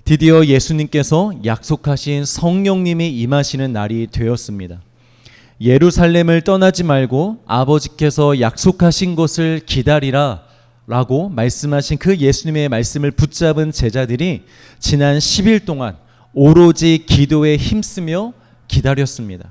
드디어 예수님께서 약속하신 성령님이 임하시는 날이 되었습니다. 예루살렘을 떠나지 말고 아버지께서 약속하신 것을 기다리라 라고 말씀하신 그 예수님의 말씀을 붙잡은 제자들이 지난 10일 동안 오로지 기도에 힘쓰며 기다렸습니다.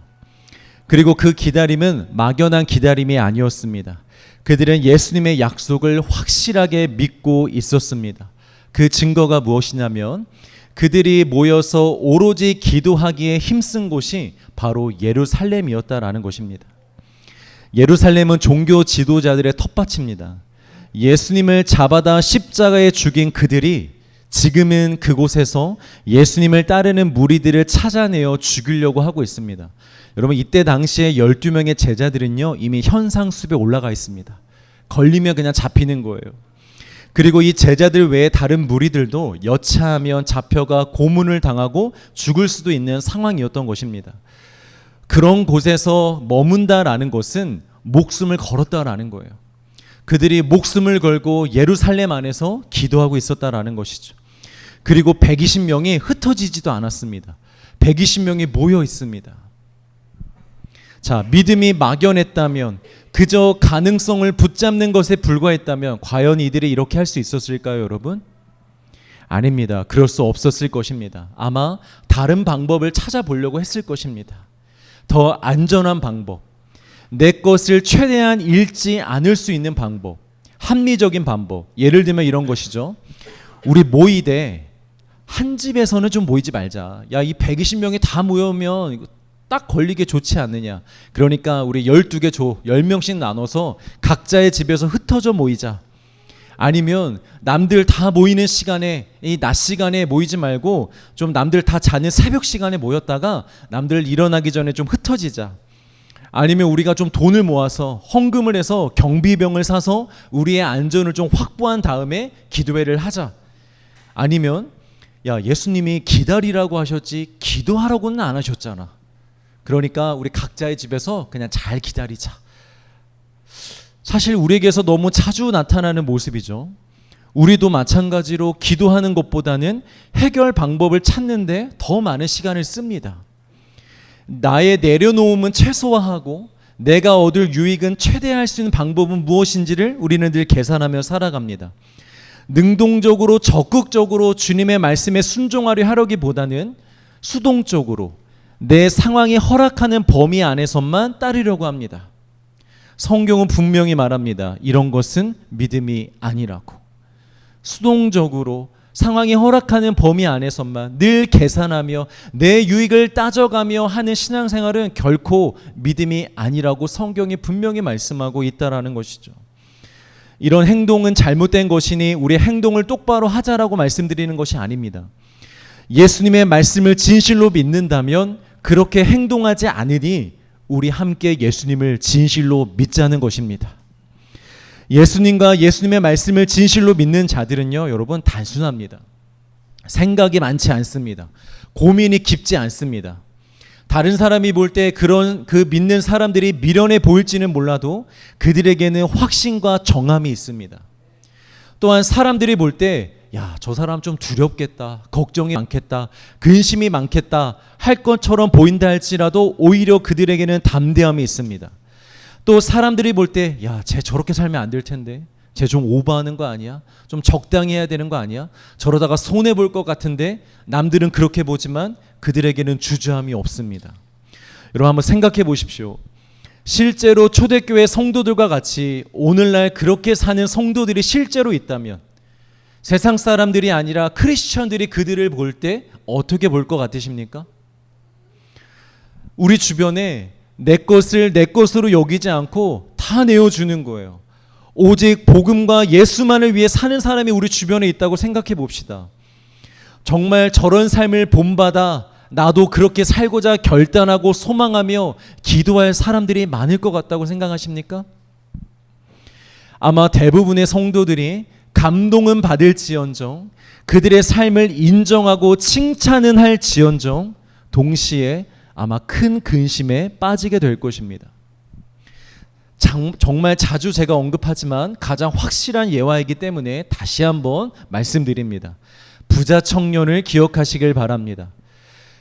그리고 그 기다림은 막연한 기다림이 아니었습니다. 그들은 예수님의 약속을 확실하게 믿고 있었습니다. 그 증거가 무엇이냐면 그들이 모여서 오로지 기도하기에 힘쓴 곳이 바로 예루살렘이었다라는 것입니다. 예루살렘은 종교 지도자들의 텃밭입니다. 예수님을 잡아다 십자가에 죽인 그들이 지금은 그곳에서 예수님을 따르는 무리들을 찾아내어 죽이려고 하고 있습니다. 여러분, 이때 당시에 12명의 제자들은요 이미 현상수배에 올라가 있습니다. 걸리면 그냥 잡히는 거예요. 그리고 이 제자들 외에 다른 무리들도 여차하면 잡혀가 고문을 당하고 죽을 수도 있는 상황이었던 것입니다. 그런 곳에서 머문다라는 것은 목숨을 걸었다라는 거예요. 그들이 목숨을 걸고 예루살렘 안에서 기도하고 있었다라는 것이죠. 그리고 120명이 흩어지지도 않았습니다. 120명이 모여 있습니다. 자, 믿음이 막연했다면, 그저 가능성을 붙잡는 것에 불과했다면 과연 이들이 이렇게 할 수 있었을까요, 여러분? 아닙니다. 그럴 수 없었을 것입니다. 아마 다른 방법을 찾아보려고 했을 것입니다. 더 안전한 방법, 내 것을 최대한 잃지 않을 수 있는 방법, 합리적인 방법. 예를 들면 이런 것이죠. 우리 모이되 한 집에서는 좀 모이지 말자. 야, 이 120명이 다 모여오면 딱 걸리게 좋지 않느냐. 그러니까 우리 12개 조, 10명씩 나눠서 각자의 집에서 흩어져 모이자. 아니면 남들 다 모이는 시간에, 이 낮 시간에 모이지 말고 좀 남들 다 자는 새벽 시간에 모였다가 남들 일어나기 전에 좀 흩어지자. 아니면 우리가 좀 돈을 모아서 헌금을 해서 경비병을 사서 우리의 안전을 좀 확보한 다음에 기도회를 하자. 아니면 야, 예수님이 기다리라고 하셨지 기도하라고는 안 하셨잖아. 그러니까 우리 각자의 집에서 그냥 잘 기다리자. 사실 우리에게서 너무 자주 나타나는 모습이죠. 우리도 마찬가지로 기도하는 것보다는 해결 방법을 찾는데 더 많은 시간을 씁니다. 나의 내려놓음은 최소화하고 내가 얻을 유익은 최대화할 수 있는 방법은 무엇인지를 우리는 늘 계산하며 살아갑니다. 능동적으로 적극적으로 주님의 말씀에 순종하려 하려기보다는 수동적으로 내 상황이 허락하는 범위 안에서만 따르려고 합니다. 성경은 분명히 말합니다. 이런 것은 믿음이 아니라고. 수동적으로 상황이 허락하는 범위 안에서만 늘 계산하며 내 유익을 따져가며 하는 신앙생활은 결코 믿음이 아니라고 성경이 분명히 말씀하고 있다라는 것이죠. 이런 행동은 잘못된 것이니 우리 행동을 똑바로 하자라고 말씀드리는 것이 아닙니다. 예수님의 말씀을 진실로 믿는다면 그렇게 행동하지 않으니 우리 함께 예수님을 진실로 믿자는 것입니다. 예수님과 예수님의 말씀을 진실로 믿는 자들은요, 여러분 단순합니다. 생각이 많지 않습니다. 고민이 깊지 않습니다. 다른 사람이 볼 때 그런 그 믿는 사람들이 미련해 보일지는 몰라도 그들에게는 확신과 정함이 있습니다. 또한 사람들이 볼 때 야, 저 사람 좀 두렵겠다, 걱정이 많겠다, 근심이 많겠다 할 것처럼 보인다 할지라도 오히려 그들에게는 담대함이 있습니다. 또 사람들이 볼 때 야, 쟤 저렇게 살면 안 될 텐데, 쟤 좀 오버하는 거 아니야? 좀 적당히 해야 되는 거 아니야? 저러다가 손해 볼 것 같은데 남들은 그렇게 보지만 그들에게는 주저함이 없습니다. 여러분 한번 생각해 보십시오. 실제로 초대교회 성도들과 같이 오늘날 그렇게 사는 성도들이 실제로 있다면 세상 사람들이 아니라 크리스천들이 그들을 볼 때 어떻게 볼 것 같으십니까? 우리 주변에 내 것을 내 것으로 여기지 않고 다 내어주는 거예요. 오직 복음과 예수만을 위해 사는 사람이 우리 주변에 있다고 생각해 봅시다. 정말 저런 삶을 본받아 나도 그렇게 살고자 결단하고 소망하며 기도할 사람들이 많을 것 같다고 생각하십니까? 아마 대부분의 성도들이 감동은 받을지언정 그들의 삶을 인정하고 칭찬은 할지언정 동시에 아마 큰 근심에 빠지게 될 것입니다. 정말 자주 제가 언급하지만 가장 확실한 예화이기 때문에 다시 한번 말씀드립니다. 부자 청년을 기억하시길 바랍니다.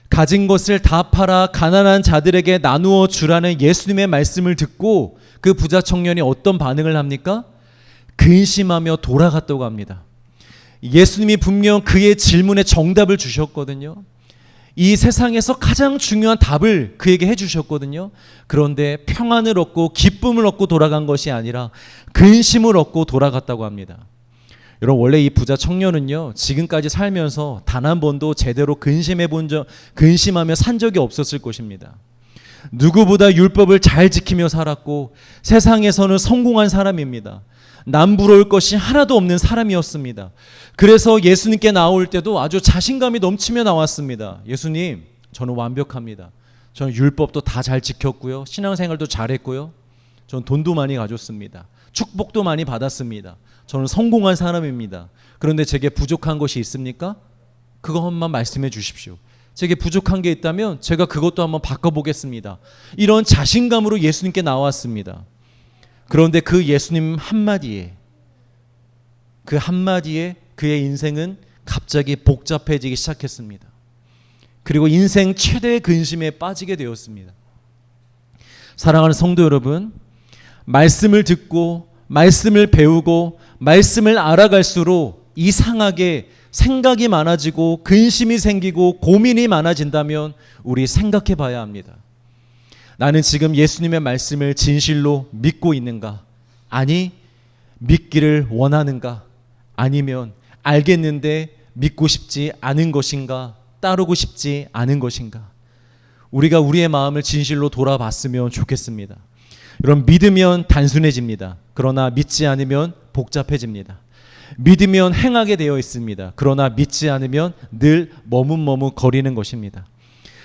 가진 것을 다 팔아 가난한 자들에게 나누어 주라는 예수님의 말씀을 듣고 그 부자 청년이 어떤 반응을 합니까? 근심하며 돌아갔다고 합니다. 예수님이 분명 그의 질문에 정답을 주셨거든요. 이 세상에서 가장 중요한 답을 그에게 해주셨거든요. 그런데 평안을 얻고 기쁨을 얻고 돌아간 것이 아니라 근심을 얻고 돌아갔다고 합니다. 여러분, 원래 이 부자 청년은요, 지금까지 살면서 단 한 번도 제대로 근심하며 산 적이 없었을 것입니다. 누구보다 율법을 잘 지키며 살았고 세상에서는 성공한 사람입니다. 남부러울 것이 하나도 없는 사람이었습니다. 그래서 예수님께 나올 때도 아주 자신감이 넘치며 나왔습니다. 예수님, 저는 완벽합니다. 저는 율법도 다 잘 지켰고요, 신앙생활도 잘했고요, 저는 돈도 많이 가졌습니다. 축복도 많이 받았습니다. 저는 성공한 사람입니다. 그런데 제게 부족한 것이 있습니까? 그거 한번 말씀해 주십시오. 제게 부족한 게 있다면 제가 그것도 한번 바꿔보겠습니다. 이런 자신감으로 예수님께 나왔습니다. 그런데 그 예수님 한마디에 그의 인생은 갑자기 복잡해지기 시작했습니다. 그리고 인생 최대의 근심에 빠지게 되었습니다. 사랑하는 성도 여러분, 말씀을 듣고 말씀을 배우고 말씀을 알아갈수록 이상하게 생각이 많아지고 근심이 생기고 고민이 많아진다면 우리 생각해 봐야 합니다. 나는 지금 예수님의 말씀을 진실로 믿고 있는가? 아니, 믿기를 원하는가? 아니면 알겠는데 믿고 싶지 않은 것인가? 따르고 싶지 않은 것인가? 우리가 우리의 마음을 진실로 돌아봤으면 좋겠습니다. 여러분, 믿으면 단순해집니다. 그러나 믿지 않으면 복잡해집니다. 믿으면 행하게 되어 있습니다. 그러나 믿지 않으면 늘 머뭇머뭇거리는 것입니다.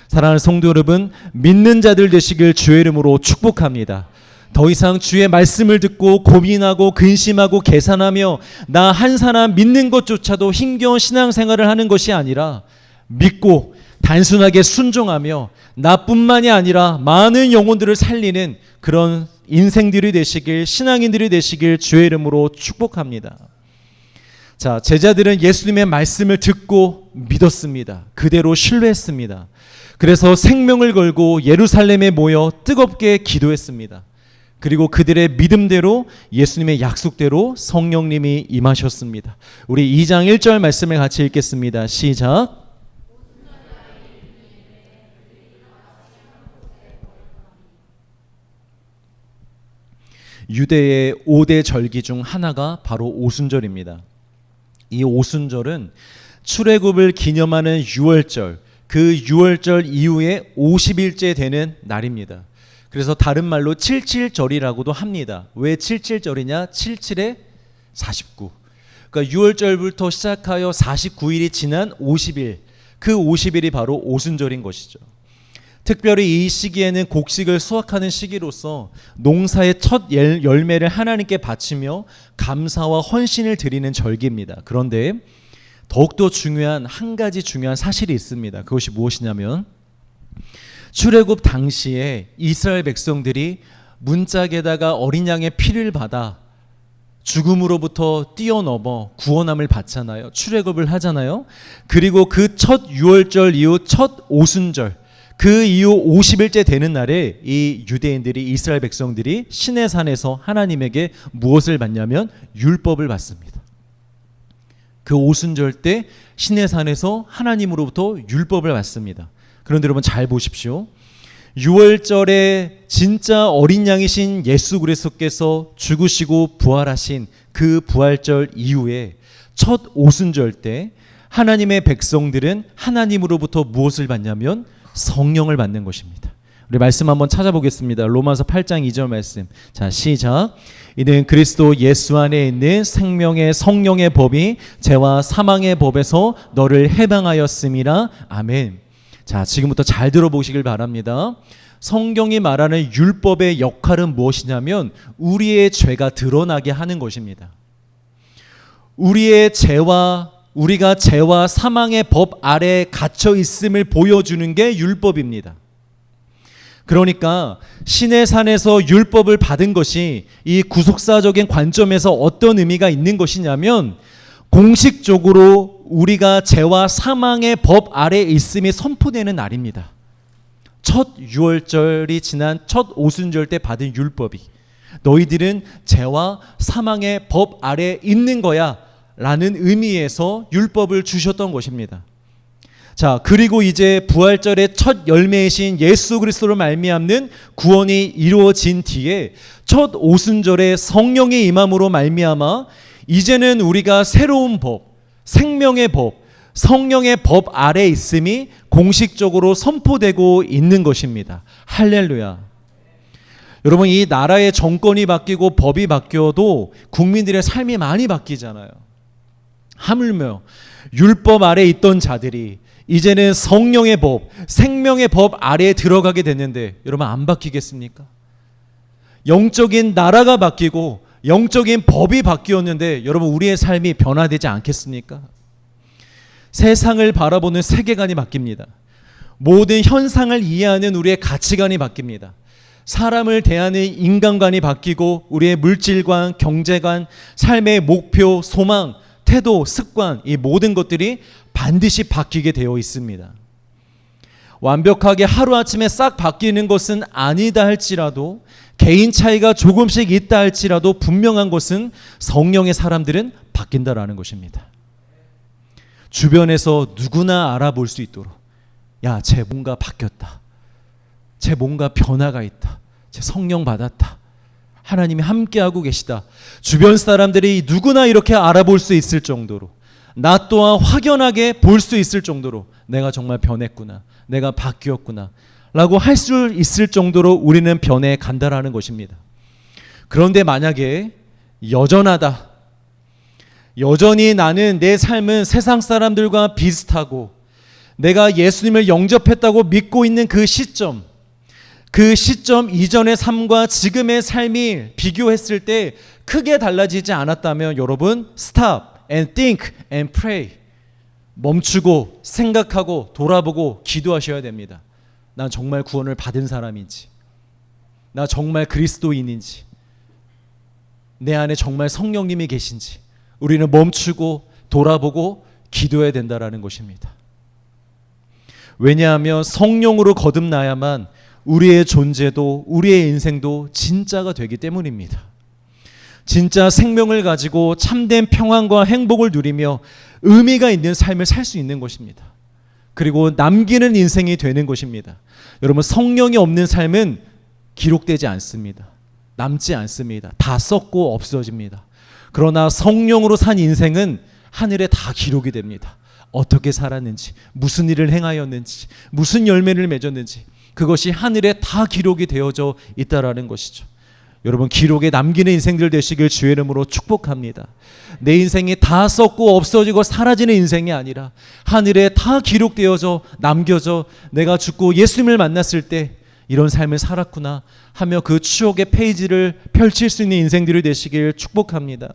사랑하는 성도 여러분, 믿는 자들 되시길 주의 이름으로 축복합니다. 더 이상 주의 말씀을 듣고 고민하고 근심하고 계산하며 나 한 사람 믿는 것조차도 힘겨운 신앙생활을 하는 것이 아니라 믿고 단순하게 순종하며 나뿐만이 아니라 많은 영혼들을 살리는 그런 인생들이 되시길, 신앙인들이 되시길 주의 이름으로 축복합니다. 자, 제자들은 예수님의 말씀을 듣고 믿었습니다. 그대로 신뢰했습니다. 그래서 생명을 걸고 예루살렘에 모여 뜨겁게 기도했습니다. 그리고 그들의 믿음대로 예수님의 약속대로 성령님이 임하셨습니다. 우리 2장 1절 말씀을 같이 읽겠습니다. 시작. 유대의 5대 절기 중 하나가 바로 오순절입니다. 이 오순절은 출애굽을 기념하는 유월절, 그 유월절 이후에 50일째 되는 날입니다. 그래서 다른 말로 칠칠절이라고도 합니다. 왜 칠칠절이냐? 77에 49. 그러니까 유월절부터 시작하여 49일이 지난 50일, 그 50일이 바로 오순절인 것이죠. 특별히 이 시기에는 곡식을 수확하는 시기로서 농사의 첫 열매를 하나님께 바치며 감사와 헌신을 드리는 절기입니다. 그런데 더욱더 중요한 한 가지 중요한 사실이 있습니다. 그것이 무엇이냐면 출애굽 당시에 이스라엘 백성들이 문짝에다가 어린 양의 피를 받아 죽음으로부터 뛰어넘어 구원함을 받잖아요. 출애굽을 하잖아요. 그리고 그 첫 유월절 이후 첫 오순절, 그 이후 50일째 되는 날에 이 유대인들이, 이스라엘 백성들이 시내산에서 하나님에게 무엇을 받냐면 율법을 받습니다. 그 오순절 때 시내산에서 하나님으로부터 율법을 받습니다. 그런데 여러분 잘 보십시오. 6월절에 진짜 어린 양이신 예수 그리스도께서 죽으시고 부활하신 그 부활절 이후에 첫 오순절 때 하나님의 백성들은 하나님으로부터 무엇을 받냐면 성령을 받는 것입니다. 우리 말씀 한번 찾아보겠습니다. 로마서 8장 2절 말씀. 자, 시작. 이는 그리스도 예수 안에 있는 생명의 성령의 법이 죄와 사망의 법에서 너를 해방하였음이라. 아멘. 자, 지금부터 잘 들어보시길 바랍니다. 성경이 말하는 율법의 역할은 무엇이냐면 우리의 죄가 드러나게 하는 것입니다. 우리가 죄와 사망의 법 아래에 갇혀 있음을 보여주는 게 율법입니다. 그러니까 시내산에서 율법을 받은 것이 이 구속사적인 관점에서 어떤 의미가 있는 것이냐면 공식적으로 우리가 죄와 사망의 법 아래에 있음이 선포되는 날입니다. 첫 유월절이 지난 첫 오순절 때 받은 율법이 너희들은 죄와 사망의 법 아래에 있는 거야 라는 의미에서 율법을 주셨던 것입니다. 자, 그리고 이제 부활절의 첫 열매이신 예수 그리스도로 말미암는 구원이 이루어진 뒤에 첫 오순절에 성령의 임함으로 말미암아 이제는 우리가 새로운 법, 생명의 법, 성령의 법 아래에 있음이 공식적으로 선포되고 있는 것입니다. 할렐루야. 여러분, 이 나라의 정권이 바뀌고 법이 바뀌어도 국민들의 삶이 많이 바뀌잖아요. 하물며 율법 아래에 있던 자들이 이제는 성령의 법, 생명의 법 아래에 들어가게 됐는데 여러분 안 바뀌겠습니까? 영적인 나라가 바뀌고 영적인 법이 바뀌었는데 여러분 우리의 삶이 변화되지 않겠습니까? 세상을 바라보는 세계관이 바뀝니다. 모든 현상을 이해하는 우리의 가치관이 바뀝니다. 사람을 대하는 인간관이 바뀌고 우리의 물질관, 경제관, 삶의 목표, 소망, 태도, 습관 이 모든 것들이 반드시 바뀌게 되어 있습니다. 완벽하게 하루아침에 싹 바뀌는 것은 아니다 할지라도 개인 차이가 조금씩 있다 할지라도 분명한 것은 성령의 사람들은 바뀐다라는 것입니다. 주변에서 누구나 알아볼 수 있도록 야, 쟤 뭔가 바뀌었다. 쟤 뭔가 변화가 있다. 쟤 성령 받았다. 하나님이 함께하고 계시다. 주변 사람들이 누구나 이렇게 알아볼 수 있을 정도로 나 또한 확연하게 볼 수 있을 정도로 내가 정말 변했구나. 내가 바뀌었구나. 라고 할 수 있을 정도로 우리는 변해 간다라는 것입니다. 그런데 만약에 여전하다. 여전히 나는 내 삶은 세상 사람들과 비슷하고 내가 예수님을 영접했다고 믿고 있는 그 시점 이전의 삶과 지금의 삶이 비교했을 때 크게 달라지지 않았다면 여러분 stop and think and pray 멈추고 생각하고 돌아보고 기도하셔야 됩니다. 난 정말 구원을 받은 사람인지 나 정말 그리스도인인지 내 안에 정말 성령님이 계신지 우리는 멈추고 돌아보고 기도해야 된다라는 것입니다. 왜냐하면 성령으로 거듭나야만 우리의 존재도 우리의 인생도 진짜가 되기 때문입니다. 진짜 생명을 가지고 참된 평안과 행복을 누리며 의미가 있는 삶을 살 수 있는 것입니다. 그리고 남기는 인생이 되는 것입니다. 여러분, 성령이 없는 삶은 기록되지 않습니다. 남지 않습니다. 다 썩고 없어집니다. 그러나 성령으로 산 인생은 하늘에 다 기록이 됩니다. 어떻게 살았는지, 무슨 일을 행하였는지, 무슨 열매를 맺었는지 그것이 하늘에 다 기록이 되어져 있다라는 것이죠. 여러분, 기록에 남기는 인생들 되시길 주의 이름으로 축복합니다. 내 인생이 다 썩고 없어지고 사라지는 인생이 아니라 하늘에 다 기록되어져 남겨져 내가 죽고 예수님을 만났을 때 이런 삶을 살았구나 하며 그 추억의 페이지를 펼칠 수 있는 인생들이 되시길 축복합니다.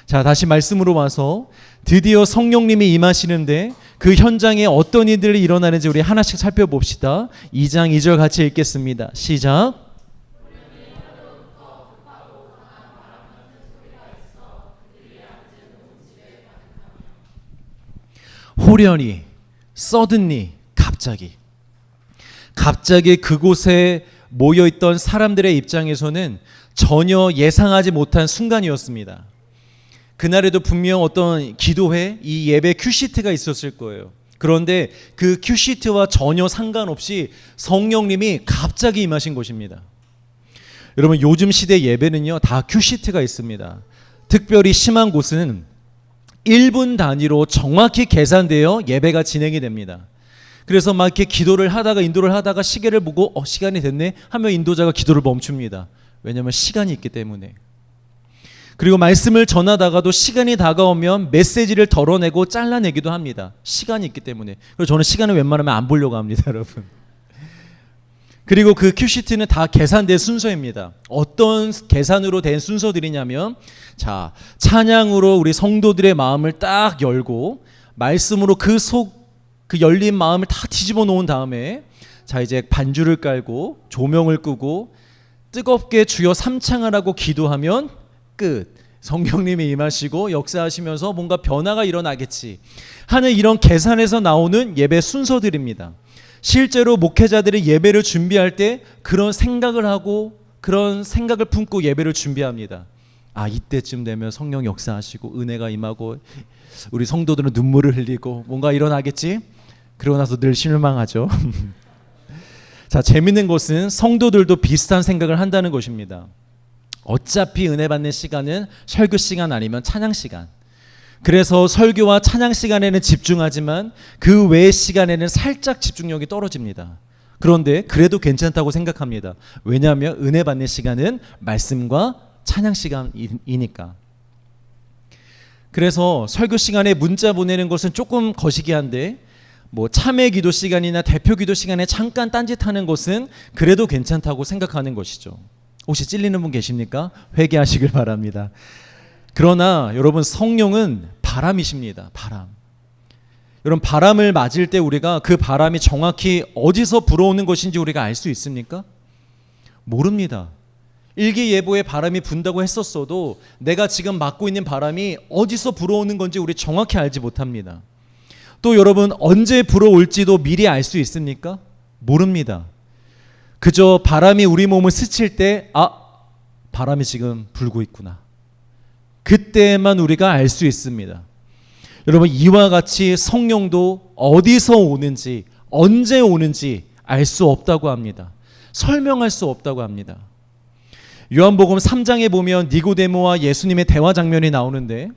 자, 다시 말씀으로 와서 드디어 성령님이 임하시는데 그 현장에 어떤 일들이 일어나는지 우리 하나씩 살펴봅시다. 2장 2절 같이 읽겠습니다. 시작. 호련히, suddenly, 갑자기 그곳에 모여있던 사람들의 입장에서는 전혀 예상하지 못한 순간이었습니다. 그날에도 분명 어떤 기도회, 이 예배 큐시트가 있었을 거예요. 그런데 그 큐시트와 전혀 상관없이 성령님이 갑자기 임하신 것입니다. 여러분, 요즘 시대 예배는요 다 큐시트가 있습니다. 특별히 심한 곳은 1분 단위로 정확히 계산되어 예배가 진행이 됩니다. 그래서 막 이렇게 기도를 하다가 인도를 하다가 시계를 보고 시간이 됐네 하면 인도자가 기도를 멈춥니다. 왜냐하면 시간이 있기 때문에. 그리고 말씀을 전하다가도 시간이 다가오면 메시지를 덜어내고 잘라내기도 합니다. 시간이 있기 때문에. 그래서 저는 시간을 웬만하면 안 보려고 합니다, 여러분. 그리고 그 큐시트는 다 계산된 순서입니다. 어떤 계산으로 된 순서들이냐면, 자, 찬양으로 우리 성도들의 마음을 딱 열고 말씀으로 그 열린 마음을 다 뒤집어 놓은 다음에, 자, 이제 반주를 깔고 조명을 끄고 뜨겁게 주여 삼창하라고 기도하면 끝. 성령님이 임하시고 역사하시면서 뭔가 변화가 일어나겠지 하는 이런 계산에서 나오는 예배 순서들입니다. 실제로 목회자들이 예배를 준비할 때 그런 생각을 하고 그런 생각을 품고 예배를 준비합니다. 아, 이때쯤 되면 성령 역사하시고 은혜가 임하고 우리 성도들은 눈물을 흘리고 뭔가 일어나겠지? 그러고 나서 늘 실망하죠. 자, 재밌는 것은 성도들도 비슷한 생각을 한다는 것입니다. 어차피 은혜 받는 시간은 설교 시간 아니면 찬양 시간. 그래서 설교와 찬양 시간에는 집중하지만 그 외의 시간에는 살짝 집중력이 떨어집니다. 그런데 그래도 괜찮다고 생각합니다. 왜냐하면 은혜 받는 시간은 말씀과 찬양 시간이니까. 그래서 설교 시간에 문자 보내는 것은 조금 거시기한데 뭐 참회 기도 시간이나 대표 기도 시간에 잠깐 딴짓하는 것은 그래도 괜찮다고 생각하는 것이죠. 혹시 찔리는 분 계십니까? 회개하시길 바랍니다. 그러나 여러분, 성령은 바람이십니다. 바람. 여러분, 바람을 맞을 때 우리가 그 바람이 정확히 어디서 불어오는 것인지 우리가 알 수 있습니까? 모릅니다. 일기예보에 바람이 분다고 했었어도 내가 지금 맞고 있는 바람이 어디서 불어오는 건지 우리 정확히 알지 못합니다. 또 여러분, 언제 불어올지도 미리 알 수 있습니까? 모릅니다. 그저 바람이 우리 몸을 스칠 때 바람이 지금 불고 있구나. 그때만 우리가 알 수 있습니다. 여러분, 이와 같이 성령도 어디서 오는지 언제 오는지 알 수 없다고 합니다. 설명할 수 없다고 합니다. 요한복음 3장에 보면 니고데모와 예수님의 대화 장면이 나오는데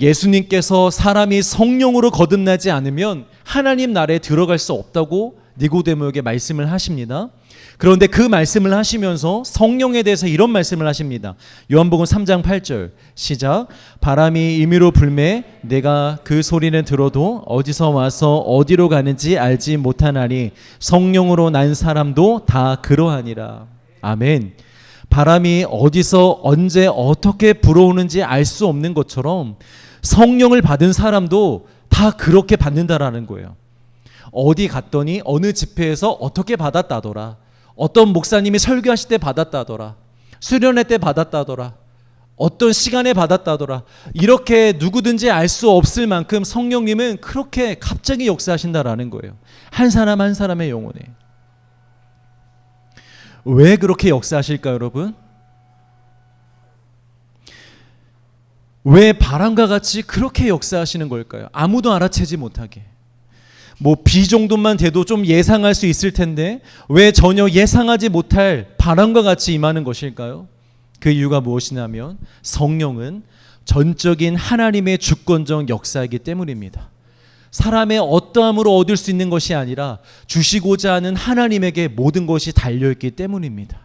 예수님께서 사람이 성령으로 거듭나지 않으면 하나님 나라에 들어갈 수 없다고 니고데모에게 말씀을 하십니다. 그런데 그 말씀을 하시면서 성령에 대해서 이런 말씀을 하십니다. 요한복음 3장 8절 시작. 바람이 임의로 불매 내가 그 소리는 들어도 어디서 와서 어디로 가는지 알지 못하나니 성령으로 난 사람도 다 그러하니라. 아멘. 바람이 어디서 언제 어떻게 불어오는지 알 수 없는 것처럼 성령을 받은 사람도 다 그렇게 받는다라는 거예요. 어디 갔더니 어느 집회에서 어떻게 받았다더라. 어떤 목사님이 설교하실 때 받았다더라. 수련회 때 받았다더라. 어떤 시간에 받았다더라. 이렇게 누구든지 알 수 없을 만큼 성령님은 그렇게 갑자기 역사하신다라는 거예요. 한 사람 한 사람의 영혼에. 왜 그렇게 역사하실까요, 여러분? 왜 바람과 같이 그렇게 역사하시는 걸까요? 아무도 알아채지 못하게. 뭐 비 정도만 돼도 좀 예상할 수 있을 텐데 왜 전혀 예상하지 못할 바람과 같이 임하는 것일까요? 그 이유가 무엇이냐면 성령은 전적인 하나님의 주권적 역사이기 때문입니다. 사람의 어떠함으로 얻을 수 있는 것이 아니라 주시고자 하는 하나님에게 모든 것이 달려있기 때문입니다.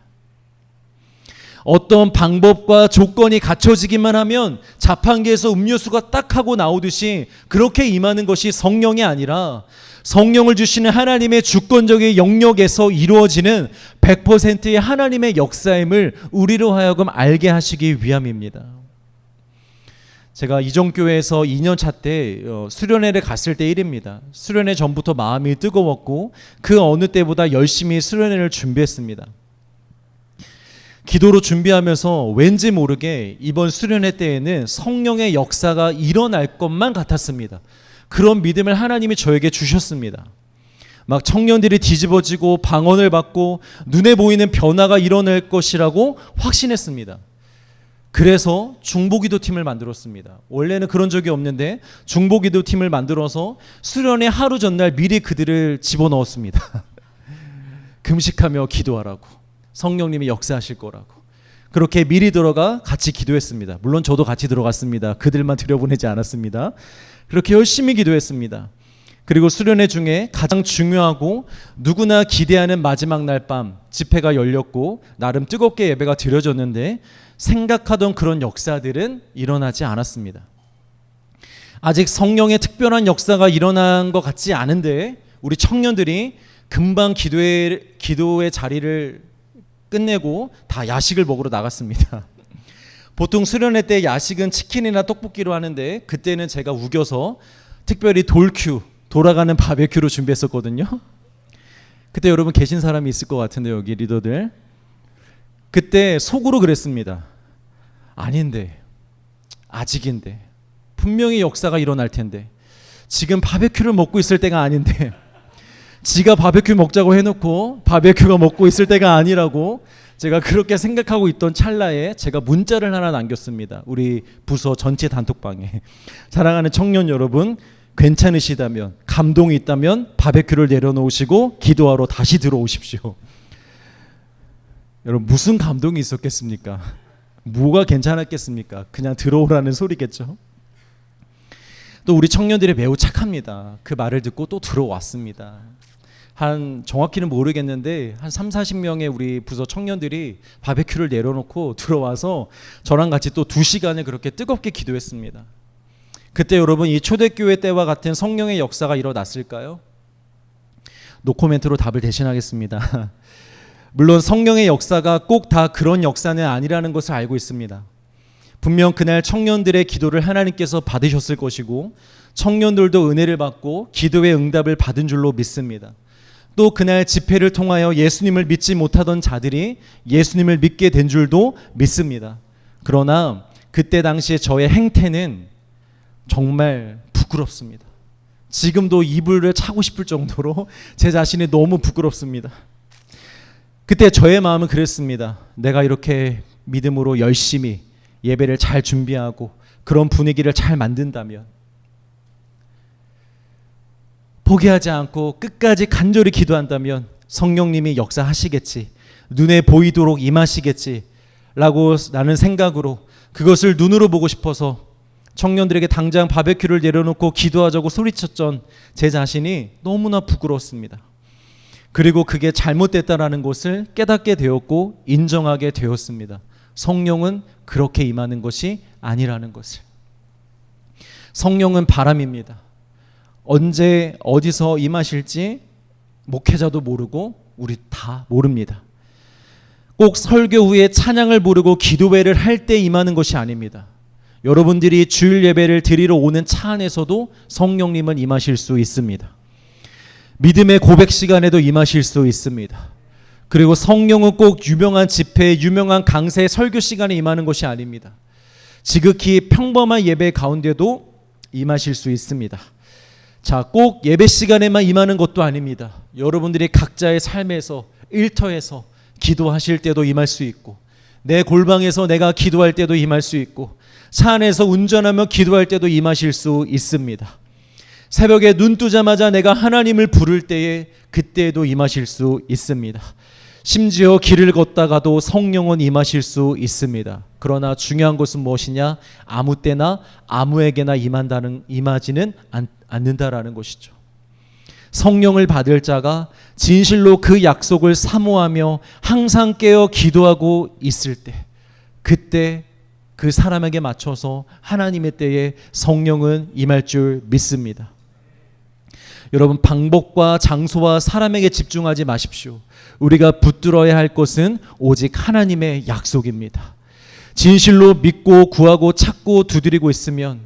어떤 방법과 조건이 갖춰지기만 하면 자판기에서 음료수가 딱 하고 나오듯이 그렇게 임하는 것이 성령이 아니라 성령을 주시는 하나님의 주권적인 영역에서 이루어지는 100%의 하나님의 역사임을 우리로 하여금 알게 하시기 위함입니다. 제가 이정교회에서 2년차 때 수련회를 갔을 때 일입니다. 수련회 전부터 마음이 뜨거웠고 그 어느 때보다 열심히 수련회를 준비했습니다. 기도로 준비하면서 왠지 모르게 이번 수련회 때에는 성령의 역사가 일어날 것만 같았습니다. 그런 믿음을 하나님이 저에게 주셨습니다. 막 청년들이 뒤집어지고 방언을 받고 눈에 보이는 변화가 일어날 것이라고 확신했습니다. 그래서 중보기도팀을 만들었습니다. 원래는 그런 적이 없는데 중보기도팀을 만들어서 수련회 하루 전날 미리 그들을 집어넣었습니다. 금식하며 기도하라고, 성령님이 역사하실 거라고. 그렇게 미리 들어가 같이 기도했습니다. 물론 저도 같이 들어갔습니다. 그들만 들여보내지 않았습니다. 그렇게 열심히 기도했습니다. 그리고 수련회 중에 가장 중요하고 누구나 기대하는 마지막 날 밤 집회가 열렸고 나름 뜨겁게 예배가 드려졌는데 생각하던 그런 역사들은 일어나지 않았습니다. 아직 성령의 특별한 역사가 일어난 것 같지 않은데 우리 청년들이 금방 기도의 자리를 끝내고 다 야식을 먹으러 나갔습니다. 보통 수련회 때 야식은 치킨이나 떡볶이로 하는데 그때는 제가 우겨서 특별히 돌큐, 돌아가는 바베큐로 준비했었거든요. 그때 여러분 계신 사람이 있을 것 같은데 여기 리더들. 그때 속으로 그랬습니다. 아닌데 아직인데, 분명히 역사가 일어날 텐데, 지금 바베큐를 먹고 있을 때가 아닌데, 지가 바베큐 먹자고 해놓고 바베큐가 먹고 있을 때가 아니라고 제가 그렇게 생각하고 있던 찰나에 제가 문자를 하나 남겼습니다. 우리 부서 전체 단톡방에. 사랑하는 청년 여러분, 괜찮으시다면, 감동이 있다면 바베큐를 내려놓으시고 기도하러 다시 들어오십시오. 여러분, 무슨 감동이 있었겠습니까? 뭐가 괜찮았겠습니까? 그냥 들어오라는 소리겠죠. 또 우리 청년들이 매우 착합니다. 그 말을 듣고 또 들어왔습니다. 한 정확히는 모르겠는데 한 30-40명의 우리 부서 청년들이 바베큐를 내려놓고 들어와서 저랑 같이 또 2시간을 그렇게 뜨겁게 기도했습니다. 그때 여러분, 이 초대교회 때와 같은 성령의 역사가 일어났을까요? 노코멘트로 답을 대신하겠습니다. 물론 성령의 역사가 꼭 다 그런 역사는 아니라는 것을 알고 있습니다. 분명 그날 청년들의 기도를 하나님께서 받으셨을 것이고 청년들도 은혜를 받고 기도의 응답을 받은 줄로 믿습니다. 또 그날 집회를 통하여 예수님을 믿지 못하던 자들이 예수님을 믿게 된 줄도 믿습니다. 그러나 그때 당시에 저의 행태는 정말 부끄럽습니다. 지금도 이불을 차고 싶을 정도로 제 자신이 너무 부끄럽습니다. 그때 저의 마음은 그랬습니다. 내가 이렇게 믿음으로 열심히 예배를 잘 준비하고 그런 분위기를 잘 만든다면, 포기하지 않고 끝까지 간절히 기도한다면 성령님이 역사하시겠지, 눈에 보이도록 임하시겠지 라고 나는 생각으로 그것을 눈으로 보고 싶어서 청년들에게 당장 바베큐를 내려놓고 기도하자고 소리쳤던 제 자신이 너무나 부끄러웠습니다. 그리고 그게 잘못됐다라는 것을 깨닫게 되었고 인정하게 되었습니다. 성령은 그렇게 임하는 것이 아니라는 것을. 성령은 바람입니다. 언제 어디서 임하실지 목회자도 모르고 우리 다 모릅니다. 꼭 설교 후에 찬양을 부르고 기도회를 할 때 임하는 것이 아닙니다. 여러분들이 주일 예배를 드리러 오는 차 안에서도 성령님은 임하실 수 있습니다. 믿음의 고백 시간에도 임하실 수 있습니다. 그리고 성령은 꼭 유명한 집회, 유명한 강세, 설교 시간에 임하는 것이 아닙니다. 지극히 평범한 예배 가운데도 임하실 수 있습니다. 자, 꼭 예배 시간에만 임하는 것도 아닙니다. 여러분들이 각자의 삶에서, 일터에서 기도하실 때도 임할 수 있고, 내 골방에서 내가 기도할 때도 임할 수 있고, 차 안에서 운전하며 기도할 때도 임하실 수 있습니다. 새벽에 눈 뜨자마자 내가 하나님을 부를 때에 그때에도 임하실 수 있습니다. 심지어 길을 걷다가도 성령은 임하실 수 있습니다. 그러나 중요한 것은 무엇이냐? 아무 때나 아무에게나 임하지는 않는다라는 것이죠. 성령을 받을 자가 진실로 그 약속을 사모하며 항상 깨어 기도하고 있을 때, 그때 그 사람에게 맞춰서 하나님의 때에 성령은 임할 줄 믿습니다. 여러분, 방법과 장소와 사람에게 집중하지 마십시오. 우리가 붙들어야 할 것은 오직 하나님의 약속입니다. 진실로 믿고 구하고 찾고 두드리고 있으면,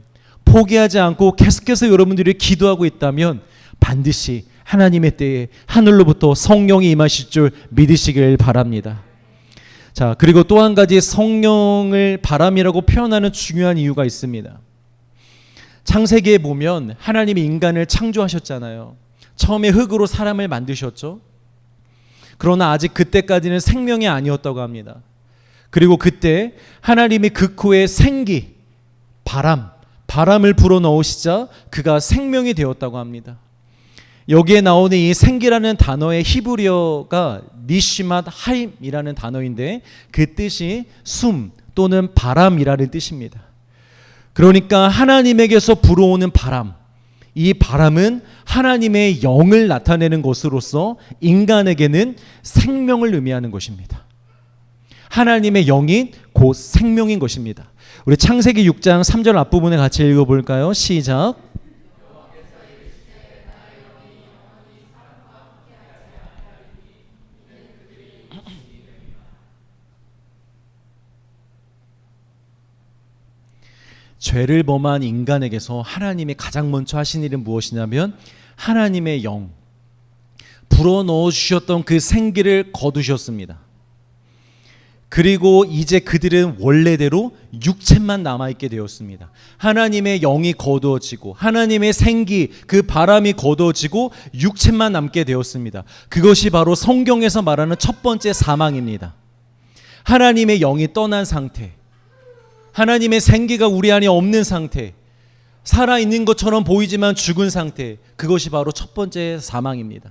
포기하지 않고 계속해서 여러분들이 기도하고 있다면 반드시 하나님의 때에 하늘로부터 성령이 임하실 줄 믿으시길 바랍니다. 자, 그리고 또 한 가지 성령을 바람이라고 표현하는 중요한 이유가 있습니다. 창세기에 보면 하나님이 인간을 창조하셨잖아요. 처음에 흙으로 사람을 만드셨죠. 그러나 아직 그때까지는 생명이 아니었다고 합니다. 그리고 그때 하나님이 그 코에 생기, 바람을 불어넣으시자 그가 생명이 되었다고 합니다. 여기에 나오는 이 생기라는 단어의 히브리어가 니시맛 하임이라는 단어인데 그 뜻이 숨 또는 바람이라는 뜻입니다. 그러니까 하나님에게서 불어오는 바람, 이 바람은 하나님의 영을 나타내는 것으로서 인간에게는 생명을 의미하는 것입니다. 하나님의 영이 곧 생명인 것입니다. 우리 창세기 6장 3절 앞부분에 같이 읽어볼까요? 시작. 죄를 범한 인간에게서 하나님이 가장 먼저 하신 일은 무엇이냐면 하나님의 영, 불어넣어 주셨던 그 생기를 거두셨습니다. 그리고 이제 그들은 원래대로 육체만 남아있게 되었습니다. 하나님의 영이 거두어지고 하나님의 생기, 그 바람이 거두어지고 육체만 남게 되었습니다. 그것이 바로 성경에서 말하는 첫 번째 사망입니다. 하나님의 영이 떠난 상태, 하나님의 생기가 우리 안에 없는 상태, 살아있는 것처럼 보이지만 죽은 상태, 그것이 바로 첫 번째 사망입니다.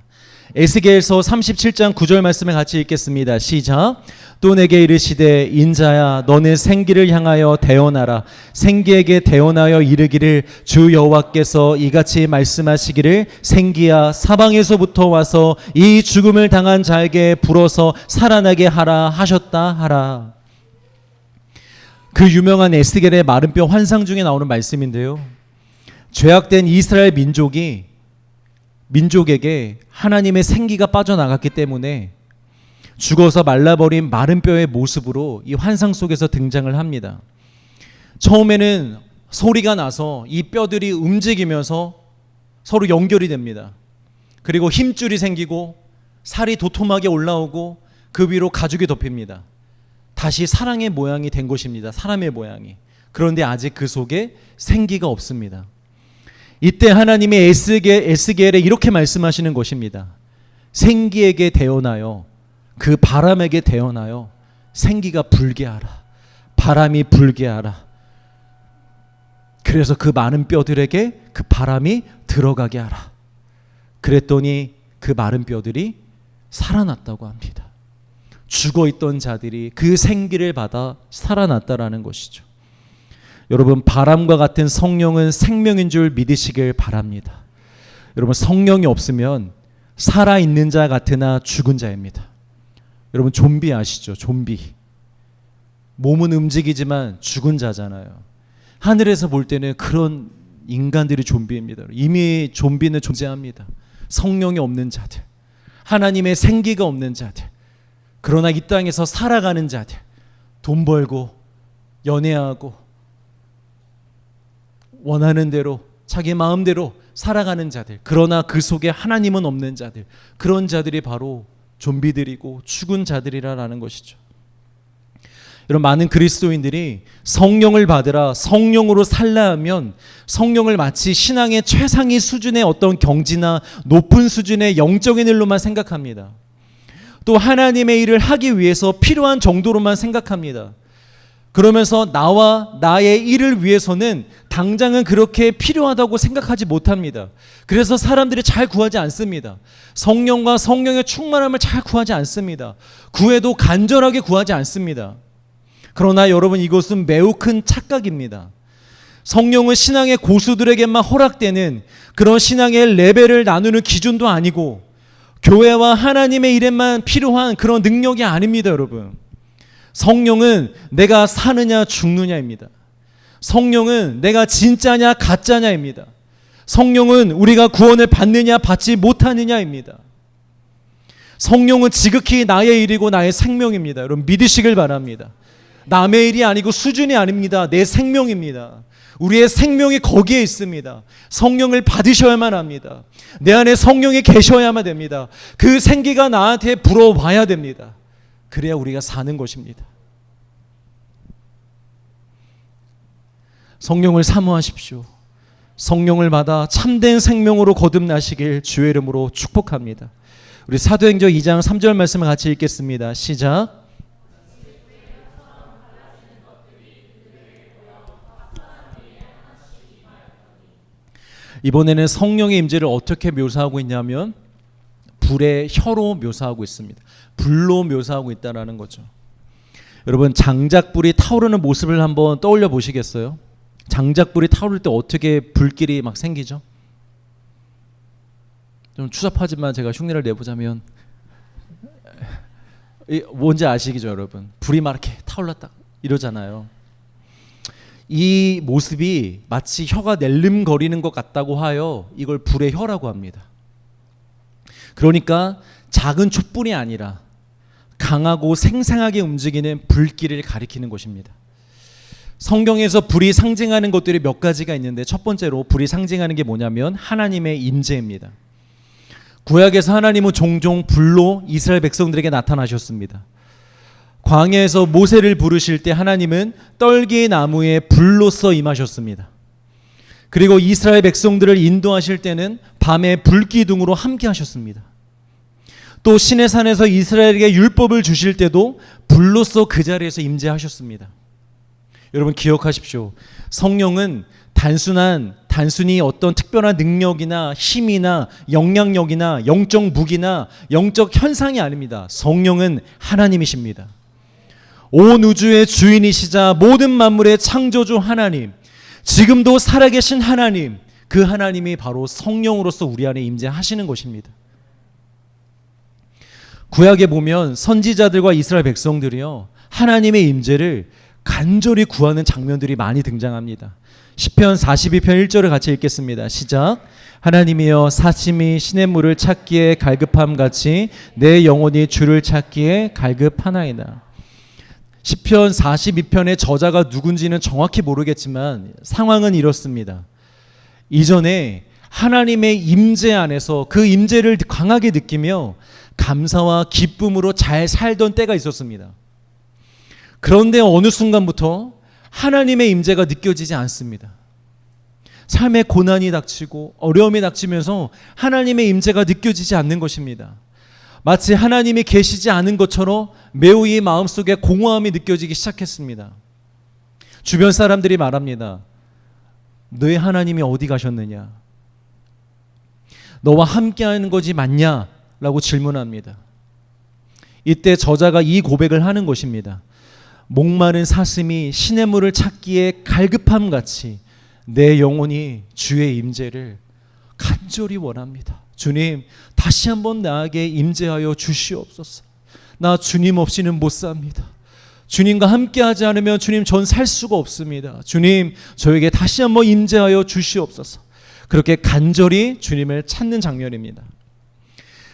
에스겔서 37장 9절 말씀을 같이 읽겠습니다. 시작. 또 내게 이르시되 인자야 너는 생기를 향하여 대언하라. 생기에게 대언하여 이르기를 주 여호와께서 이같이 말씀하시기를 생기야 사방에서부터 와서 이 죽음을 당한 자에게 불어서 살아나게 하라 하셨다 하라. 그 유명한 에스겔의 마른 뼈 환상 중에 나오는 말씀인데요. 죄악된 이스라엘 민족에게 하나님의 생기가 빠져나갔기 때문에 죽어서 말라버린 마른 뼈의 모습으로 이 환상 속에서 등장을 합니다. 처음에는 소리가 나서 이 뼈들이 움직이면서 서로 연결이 됩니다. 그리고 힘줄이 생기고 살이 도톰하게 올라오고 그 위로 가죽이 덮입니다. 다시 사람의 모양이 된 것입니다. 사람의 모양이. 그런데 아직 그 속에 생기가 없습니다. 이때 하나님이 에스겔에 이렇게 말씀하시는 것입니다. 생기에게 대언하여 그 바람에게 대언하여 생기가 불게 하라. 바람이 불게 하라. 그래서 그 많은 뼈들에게 그 바람이 들어가게 하라. 그랬더니 그 마른 뼈들이 살아났다고 합니다. 죽어있던 자들이 그 생기를 받아 살아났다라는 것이죠. 여러분, 바람과 같은 성령은 생명인 줄 믿으시길 바랍니다. 여러분, 성령이 없으면 살아있는 자 같으나 죽은 자입니다. 여러분, 좀비 아시죠? 좀비. 몸은 움직이지만 죽은 자잖아요. 하늘에서 볼 때는 그런 인간들이 좀비입니다. 이미 좀비는 존재합니다. 성령이 없는 자들, 하나님의 생기가 없는 자들, 그러나 이 땅에서 살아가는 자들, 돈 벌고 연애하고 원하는 대로 자기 마음대로 살아가는 자들, 그러나 그 속에 하나님은 없는 자들, 그런 자들이 바로 좀비들이고 죽은 자들이라는 것이죠. 여러분, 많은 그리스도인들이 성령을 받으라, 성령으로 살라 하면 성령을 마치 신앙의 최상위 수준의 어떤 경지나 높은 수준의 영적인 일로만 생각합니다. 또 하나님의 일을 하기 위해서 필요한 정도로만 생각합니다. 그러면서 나와 나의 일을 위해서는 당장은 그렇게 필요하다고 생각하지 못합니다. 그래서 사람들이 잘 구하지 않습니다. 성령과 성령의 충만함을 잘 구하지 않습니다. 구해도 간절하게 구하지 않습니다. 그러나 여러분, 이것은 매우 큰 착각입니다. 성령은 신앙의 고수들에게만 허락되는 그런 신앙의 레벨을 나누는 기준도 아니고 교회와 하나님의 일에만 필요한 그런 능력이 아닙니다. 여러분, 성령은 내가 사느냐 죽느냐입니다. 성령은 내가 진짜냐 가짜냐입니다. 성령은 우리가 구원을 받느냐 받지 못하느냐입니다. 성령은 지극히 나의 일이고 나의 생명입니다. 여러분, 믿으시길 바랍니다. 남의 일이 아니고 수준이 아닙니다. 내 생명입니다. 우리의 생명이 거기에 있습니다. 성령을 받으셔야만 합니다. 내 안에 성령이 계셔야만 됩니다. 그 생기가 나한테 불어와야 됩니다. 그래야 우리가 사는 것입니다. 성령을 사모하십시오. 성령을 받아 참된 생명으로 거듭나시길 주의 이름으로 축복합니다. 우리 사도행전 2장 3절 말씀을 같이 읽겠습니다. 시작. 이번에는 성령의 임재를 어떻게 묘사하고 있냐면 불의 혀로 묘사하고 있습니다. 불로 묘사하고 있다는 거죠. 여러분, 장작불이 타오르는 모습을 한번 떠올려 보시겠어요? 장작불이 타오를 때 어떻게 불길이 막 생기죠? 좀 추잡하지만 제가 흉내를 내보자면 뭔지 아시겠죠, 여러분? 불이 막 이렇게 타올랐다 이러잖아요. 이 모습이 마치 혀가 낼름거리는 것 같다고 하여 이걸 불의 혀라고 합니다. 그러니까 작은 촛불이 아니라 강하고 생생하게 움직이는 불길을 가리키는 것입니다. 성경에서 불이 상징하는 것들이 몇 가지가 있는데, 첫 번째로 불이 상징하는 게 뭐냐면 하나님의 임재입니다. 구약에서 하나님은 종종 불로 이스라엘 백성들에게 나타나셨습니다. 광야에서 모세를 부르실 때 하나님은 떨기 나무에 불로써 임하셨습니다. 그리고 이스라엘 백성들을 인도하실 때는 밤에 불기둥으로 함께 하셨습니다. 또 시내산에서 이스라엘에게 율법을 주실 때도 불로써 그 자리에서 임재하셨습니다. 여러분 기억하십시오. 성령은 단순히 어떤 특별한 능력이나 힘이나 영향력이나 영적 무기나 영적 현상이 아닙니다. 성령은 하나님이십니다. 온 우주의 주인이시자 모든 만물의 창조주 하나님, 지금도 살아계신 하나님, 그 하나님이 바로 성령으로서 우리 안에 임재하시는 것입니다. 구약에 보면 선지자들과 이스라엘 백성들이요, 하나님의 임재를 간절히 구하는 장면들이 많이 등장합니다. 시편 42편 1절을 같이 읽겠습니다. 시작. 하나님이여 사심이 시냇물을 찾기에 갈급함 같이 내 영혼이 주를 찾기에 갈급하나이다. 시편 42편의 저자가 누군지는 정확히 모르겠지만 상황은 이렇습니다. 이전에 하나님의 임재 안에서 그 임재를 강하게 느끼며 감사와 기쁨으로 잘 살던 때가 있었습니다. 그런데 어느 순간부터 하나님의 임재가 느껴지지 않습니다. 삶에 고난이 닥치고 어려움이 닥치면서 하나님의 임재가 느껴지지 않는 것입니다. 마치 하나님이 계시지 않은 것처럼 매우 이 마음속에 공허함이 느껴지기 시작했습니다. 주변 사람들이 말합니다. 너의 하나님이 어디 가셨느냐? 너와 함께하는 것이 맞냐? 라고 질문합니다. 이때 저자가 이 고백을 하는 것입니다. 목마른 사슴이 시냇물을 찾기에 갈급함같이 내 영혼이 주의 임재를 간절히 원합니다. 주님, 다시 한번 나에게 임재하여 주시옵소서. 나 주님 없이는 못 삽니다. 주님과 함께하지 않으면 주님 전 살 수가 없습니다. 주님, 저에게 다시 한번 임재하여 주시옵소서. 그렇게 간절히 주님을 찾는 장면입니다.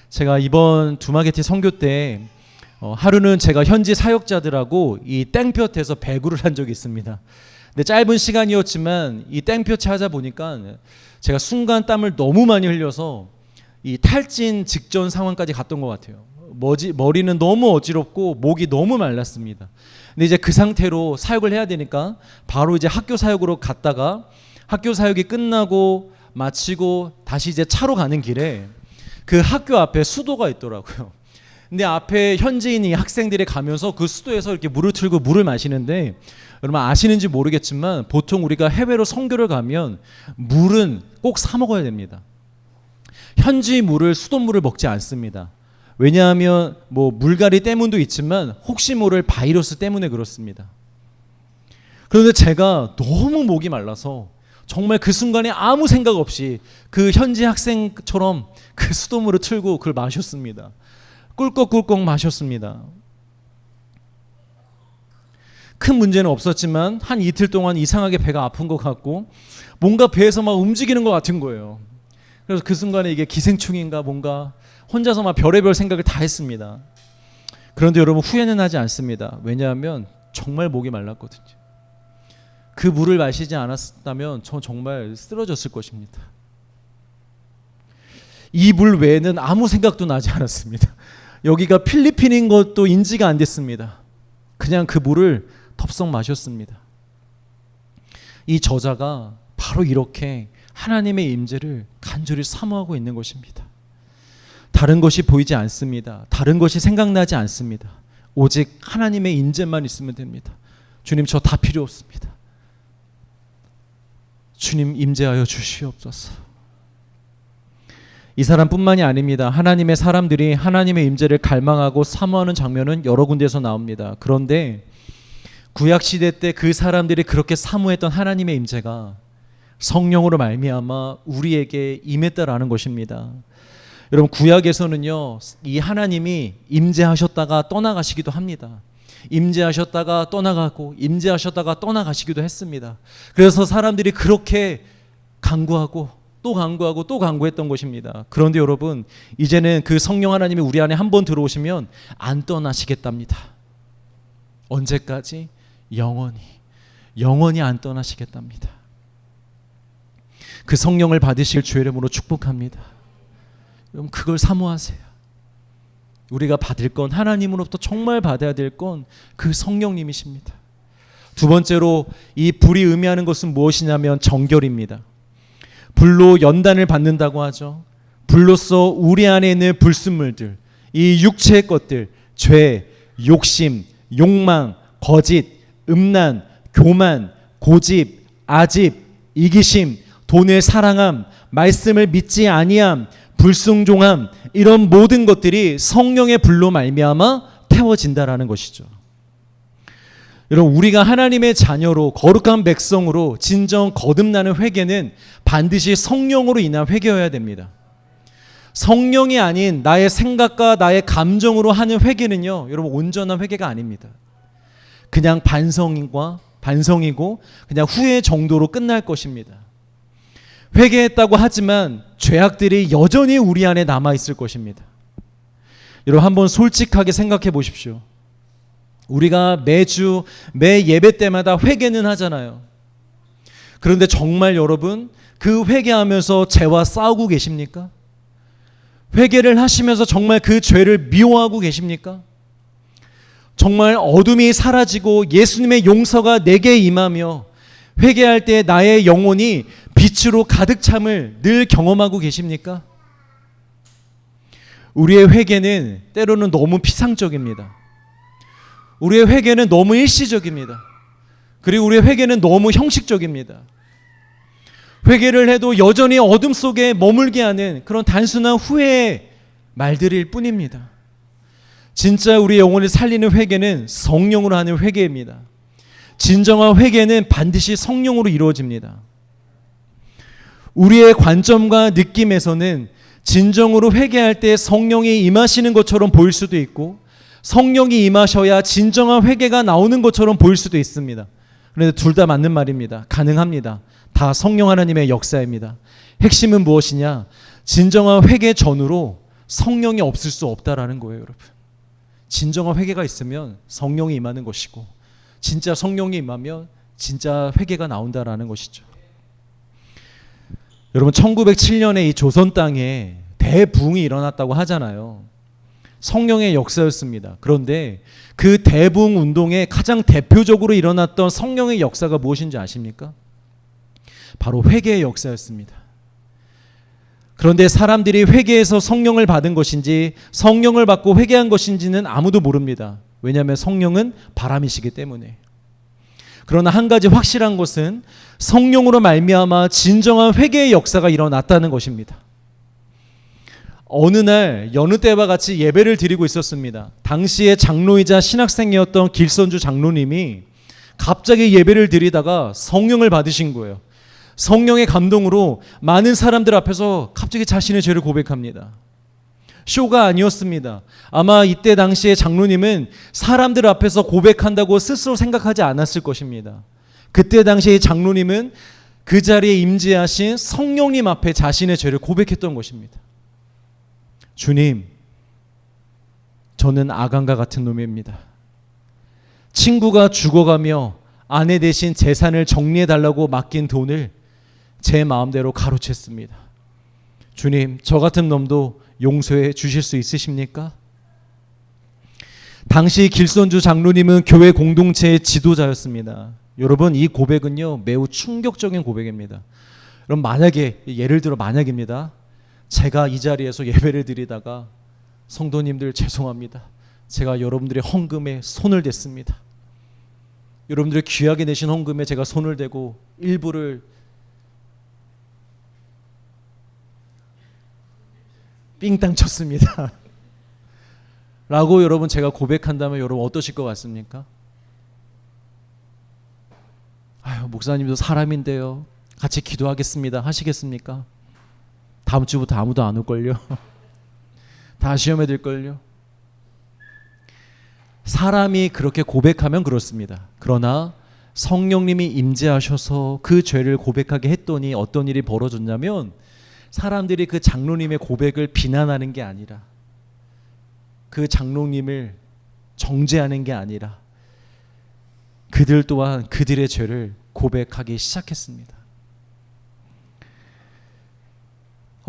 제가 이번 두마게티 선교 때 하루는 제가 현지 사역자들하고 이 땡볕에서 배구를 한 적이 있습니다. 근데 짧은 시간이었지만 이 땡볕 찾아보니까 제가 순간 땀을 너무 많이 흘려서 이 탈진 직전 상황까지 갔던 것 같아요. 머리는 너무 어지럽고 목이 너무 말랐습니다. 근데 이제 그 상태로 사역을 해야 되니까 바로 이제 학교 사역으로 갔다가 학교 사역이 끝나고 마치고 다시 이제 차로 가는 길에 그 학교 앞에 수도가 있더라고요. 근데 앞에 현지인이 학생들이 가면서 그 수도에서 이렇게 물을 틀고 물을 마시는데, 여러분 아시는지 모르겠지만 보통 우리가 해외로 선교를 가면 물은 꼭 사 먹어야 됩니다. 현지 물을, 수돗물을 먹지 않습니다. 왜냐하면 뭐 물갈이 때문도 있지만 혹시 모를 바이러스 때문에 그렇습니다. 그런데 제가 너무 목이 말라서 정말 그 순간에 아무 생각 없이 그 현지 학생처럼 그 수돗물을 틀고 그걸 마셨습니다. 꿀꺽꿀꺽 마셨습니다. 큰 문제는 없었지만 한 이틀 동안 이상하게 배가 아픈 것 같고 뭔가 배에서 막 움직이는 것 같은 거예요. 그래서 그 순간에 이게 기생충인가 뭔가 혼자서 막 별의별 생각을 다 했습니다. 그런데 여러분 후회는 하지 않습니다. 왜냐하면 정말 목이 말랐거든요. 그 물을 마시지 않았다면 전 정말 쓰러졌을 것입니다. 이 물 외에는 아무 생각도 나지 않았습니다. 여기가 필리핀인 것도 인지가 안 됐습니다. 그냥 그 물을 덥석 마셨습니다. 이 저자가 바로 이렇게 하나님의 임재를 간절히 사모하고 있는 것입니다. 다른 것이 보이지 않습니다. 다른 것이 생각나지 않습니다. 오직 하나님의 임재만 있으면 됩니다. 주님, 저 다 필요 없습니다. 주님 임재하여 주시옵소서. 이 사람뿐만이 아닙니다. 하나님의 사람들이 하나님의 임재를 갈망하고 사모하는 장면은 여러 군데서 나옵니다. 그런데 구약 시대 때 그 사람들이 그렇게 사모했던 하나님의 임재가 성령으로 말미암아 우리에게 임했다라는 것입니다. 여러분 구약에서는요, 이 하나님이 임재하셨다가 떠나가시기도 합니다. 임재하셨다가 떠나가고 임재하셨다가 떠나가시기도 했습니다. 그래서 사람들이 그렇게 간구하고 또 간구하고 또 간구했던 것입니다. 그런데 여러분 이제는 그 성령 하나님이 우리 안에 한번 들어오시면 안 떠나시겠답니다. 언제까지? 영원히 안 떠나시겠답니다. 그 성령을 받으실 주의 이름으로 축복합니다. 여러분 그걸 사모하세요. 우리가 받을 건, 하나님으로부터 정말 받아야 될 건 그 성령님이십니다. 두 번째로 이 불이 의미하는 것은 무엇이냐면 정결입니다. 불로 연단을 받는다고 하죠. 불로써 우리 안에 있는 불순물들, 이 육체의 것들, 죄, 욕심, 욕망, 거짓, 음란, 교만, 고집, 아집, 이기심, 돈을 사랑함, 말씀을 믿지 아니함, 불순종함, 이런 모든 것들이 성령의 불로 말미암아 태워진다라는 것이죠. 여러분, 우리가 하나님의 자녀로 거룩한 백성으로 진정 거듭나는 회개는 반드시 성령으로 인한 회개여야 됩니다. 성령이 아닌 나의 생각과 나의 감정으로 하는 회개는요, 여러분, 온전한 회개가 아닙니다. 그냥 반성이고 그냥 후회 정도로 끝날 것입니다. 회개했다고 하지만 죄악들이 여전히 우리 안에 남아있을 것입니다. 여러분, 한번 솔직하게 생각해 보십시오. 우리가 매주 매 예배 때마다 회개는 하잖아요. 그런데 정말 여러분, 그 회개하면서 죄와 싸우고 계십니까? 회개를 하시면서 정말 그 죄를 미워하고 계십니까? 정말 어둠이 사라지고 예수님의 용서가 내게 임하며 회개할 때 나의 영혼이 빛으로 가득 참을 늘 경험하고 계십니까? 우리의 회개는 때로는 너무 피상적입니다. 우리의 회개는 너무 일시적입니다. 그리고 우리의 회개는 너무 형식적입니다. 회개를 해도 여전히 어둠 속에 머물게 하는 그런 단순한 후회의 말들일 뿐입니다. 진짜 우리 영혼을 살리는 회개는 성령으로 하는 회개입니다. 진정한 회개는 반드시 성령으로 이루어집니다. 우리의 관점과 느낌에서는 진정으로 회개할 때 성령이 임하시는 것처럼 보일 수도 있고, 성령이 임하셔야 진정한 회개가 나오는 것처럼 보일 수도 있습니다. 그런데 둘 다 맞는 말입니다. 가능합니다. 다 성령 하나님의 역사입니다. 핵심은 무엇이냐? 진정한 회개 전후로 성령이 없을 수 없다라는 거예요, 여러분. 진정한 회개가 있으면 성령이 임하는 것이고, 진짜 성령이 임하면 진짜 회개가 나온다라는 것이죠. 여러분, 1907년에 이 조선 땅에 대부흥이 일어났다고 하잖아요. 성령의 역사였습니다. 그런데 그 대부흥 운동에 가장 대표적으로 일어났던 성령의 역사가 무엇인지 아십니까? 바로 회개의 역사였습니다. 그런데 사람들이 회개해서 성령을 받은 것인지 성령을 받고 회개한 것인지는 아무도 모릅니다. 왜냐하면 성령은 바람이시기 때문에. 그러나 한 가지 확실한 것은 성령으로 말미암아 진정한 회개의 역사가 일어났다는 것입니다. 어느 날 여느 때와 같이 예배를 드리고 있었습니다. 당시에 장로이자 신학생이었던 길선주 장로님이 갑자기 예배를 드리다가 성령을 받으신 거예요. 성령의 감동으로 많은 사람들 앞에서 갑자기 자신의 죄를 고백합니다. 쇼가 아니었습니다. 아마 이때 당시에 장로님은 사람들 앞에서 고백한다고 스스로 생각하지 않았을 것입니다. 그때 당시에 장로님은 그 자리에 임재하신 성령님 앞에 자신의 죄를 고백했던 것입니다. 주님, 저는 아간과 같은 놈입니다. 친구가 죽어가며 아내 대신 재산을 정리해달라고 맡긴 돈을 제 마음대로 가로챘습니다. 주님, 저 같은 놈도 용서해 주실 수 있으십니까? 당시 길선주 장로님은 교회 공동체의 지도자였습니다. 여러분, 이 고백은요, 매우 충격적인 고백입니다. 그럼 만약에, 예를 들어 만약입니다. 제가 이 자리에서 예배를 드리다가 성도님들 죄송합니다. 제가 여러분들의 헌금에 손을 댔습니다. 여러분들이 귀하게 내신 헌금에 제가 손을 대고 일부를 삥땅 쳤습니다. 라고 여러분 제가 고백한다면 여러분 어떠실 것 같습니까? 아유, 목사님도 사람인데요. 같이 기도하겠습니다. 하시겠습니까? 다음 주부터 아무도 안 올걸요. 다 시험에 들걸요. 사람이 그렇게 고백하면 그렇습니다. 그러나 성령님이 임재하셔서 그 죄를 고백하게 했더니 어떤 일이 벌어졌냐면 사람들이 그 장로님의 고백을 비난하는 게 아니라 그 장로님을 정죄하는 게 아니라 그들 또한 그들의 죄를 고백하기 시작했습니다.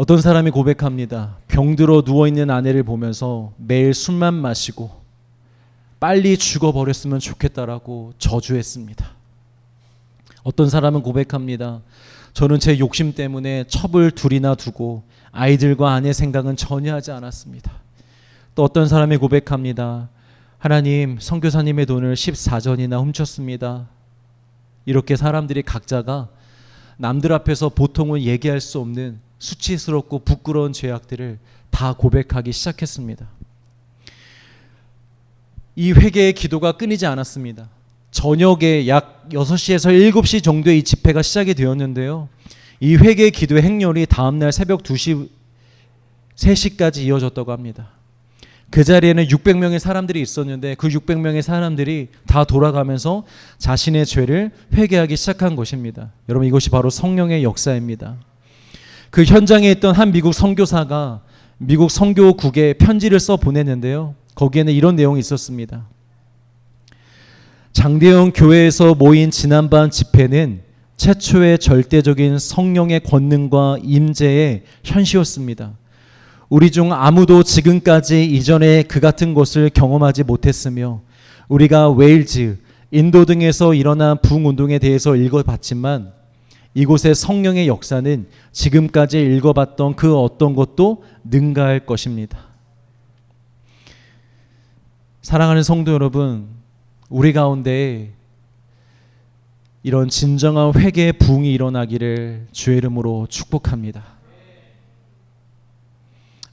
어떤 사람이 고백합니다. 병들어 누워있는 아내를 보면서 매일 술만 마시고 빨리 죽어버렸으면 좋겠다라고 저주했습니다. 어떤 사람은 고백합니다. 저는 제 욕심 때문에 첩을 둘이나 두고 아이들과 아내 생각은 전혀 하지 않았습니다. 또 어떤 사람이 고백합니다. 하나님, 선교사님의 돈을 14전이나 훔쳤습니다. 이렇게 사람들이 각자가 남들 앞에서 보통은 얘기할 수 없는 수치스럽고 부끄러운 죄악들을 다 고백하기 시작했습니다. 이 회개의 기도가 끊이지 않았습니다. 저녁에 약 6시에서 7시 정도에 이 집회가 시작이 되었는데요. 이 회개의 기도의 행렬이 다음날 새벽 2시, 3시까지 이어졌다고 합니다. 그 자리에는 600명의 사람들이 있었는데 그 600명의 사람들이 다 돌아가면서 자신의 죄를 회개하기 시작한 것입니다. 여러분, 이것이 바로 성령의 역사입니다. 그 현장에 있던 한 미국 선교사가 미국 선교국에 편지를 써 보냈는데요. 거기에는 이런 내용이 있었습니다. 장대영 교회에서 모인 지난밤 집회는 최초의 절대적인 성령의 권능과 임재의 현시였습니다. 우리 중 아무도 지금까지 이전에 그 같은 것을 경험하지 못했으며 우리가 웨일즈, 인도 등에서 일어난 부흥운동에 대해서 읽어봤지만 이곳의 성령의 역사는 지금까지 읽어봤던 그 어떤 것도 능가할 것입니다. 사랑하는 성도 여러분, 우리 가운데 이런 진정한 회개의 부흥이 일어나기를 주의 이름으로 축복합니다.